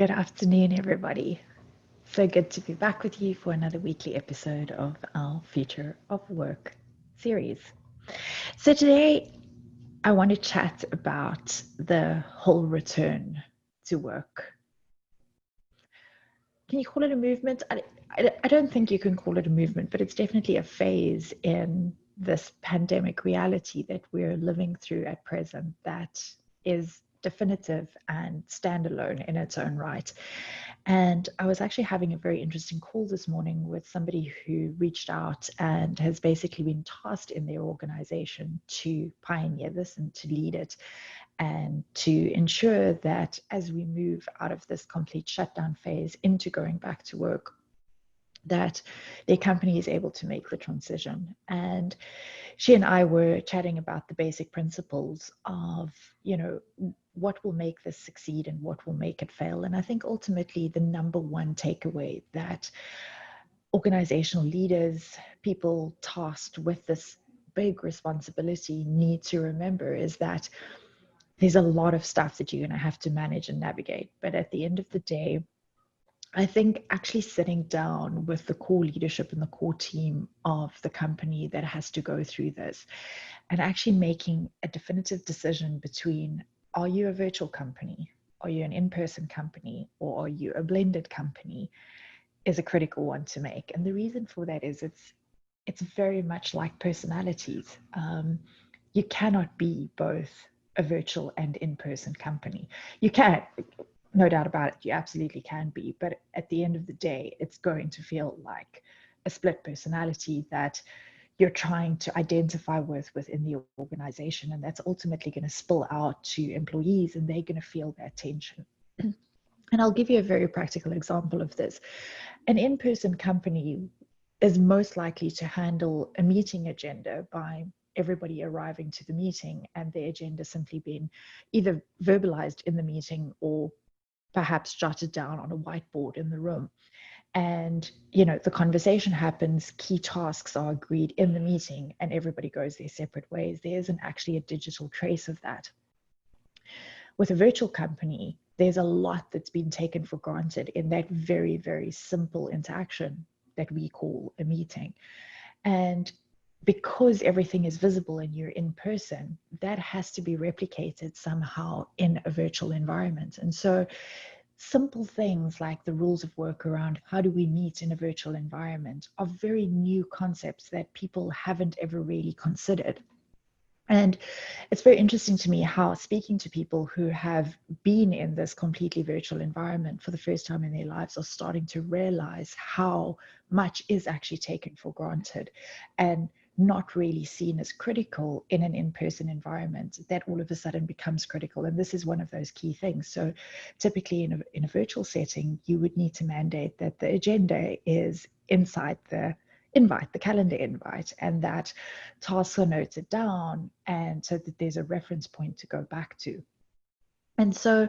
Good afternoon, everybody. So good to be back with you for another weekly episode of our Future of Work series. So, today I want to chat about the whole return to work. Can you call it a movement? I don't think you can call it a movement, but it's definitely a phase in this pandemic reality that we're living through at present that is definitive and standalone in its own right. And I was actually having a very interesting call this morning with somebody who reached out and has basically been tasked in their organization to pioneer this and to lead it and to ensure that as we move out of this complete shutdown phase into going back to work, that their company is able to make the transition. And she and I were chatting about the basic principles of, what will make this succeed and what will make it fail. And I think ultimately the number one takeaway that organizational leaders, people tasked with this big responsibility need to remember is that there's a lot of stuff that you're going to have to manage and navigate. But at the end of the day, I think actually sitting down with the core leadership and the core team of the company that has to go through this and actually making a definitive decision between, are you a virtual company? Are you an in-person company? Or are you a blended company? Is a critical one to make. And the reason for that is it's very much like personalities. You cannot be both a virtual and in-person company. You can, no doubt about it, you absolutely can be, but at the end of the day, it's going to feel like a split personality that you're trying to identify with within the organization, and that's ultimately going to spill out to employees, and they're going to feel that tension. And I'll give you a very practical example of this. An in-person company is most likely to handle a meeting agenda by everybody arriving to the meeting and the agenda simply being either verbalized in the meeting or perhaps jotted down on a whiteboard in the room. And, the conversation happens, key tasks are agreed in the meeting, and everybody goes their separate ways. There isn't actually a digital trace of that. With a virtual company, there's a lot that's been taken for granted in that very, very simple interaction that we call a meeting. And because everything is visible and you're in person, that has to be replicated somehow in a virtual environment. And so simple things like the rules of work around how do we meet in a virtual environment are very new concepts that people haven't ever really considered. And it's very interesting to me how speaking to people who have been in this completely virtual environment for the first time in their lives are starting to realize how much is actually taken for granted and not really seen as critical in an in-person environment that all of a sudden becomes critical. And this is one of those key things. So typically in a virtual setting, you would need to mandate that the agenda is inside the invite, the calendar invite, and that tasks are noted down, and so that there's a reference point to go back to. And so,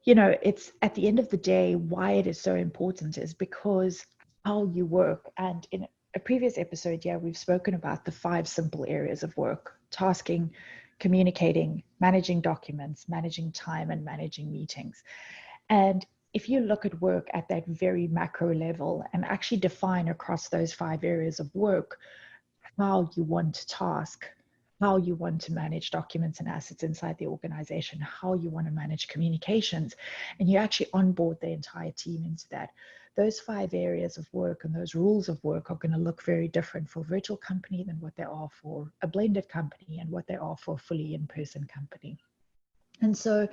it's at the end of the day, why it is so important is because how you work. And in a previous episode, we've spoken about the 5 simple areas of work: tasking, communicating, managing documents, managing time, and managing meetings. And if you look at work at that very macro level and actually define across those 5 areas of work how you want to task, how you want to manage documents and assets inside the organization, how you want to manage communications, and you actually onboard the entire team into that, those 5 areas of work and those rules of work are going to look very different for a virtual company than what they are for a blended company and what they are for a fully in-person company. And so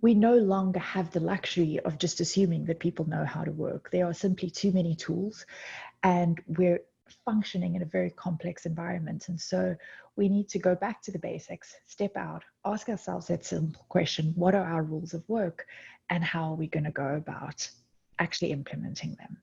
we no longer have the luxury of just assuming that people know how to work. There are simply too many tools, and we're functioning in a very complex environment. And so we need to go back to the basics, step out, ask ourselves that simple question: what are our rules of work, and how are we going to go about actually implementing them?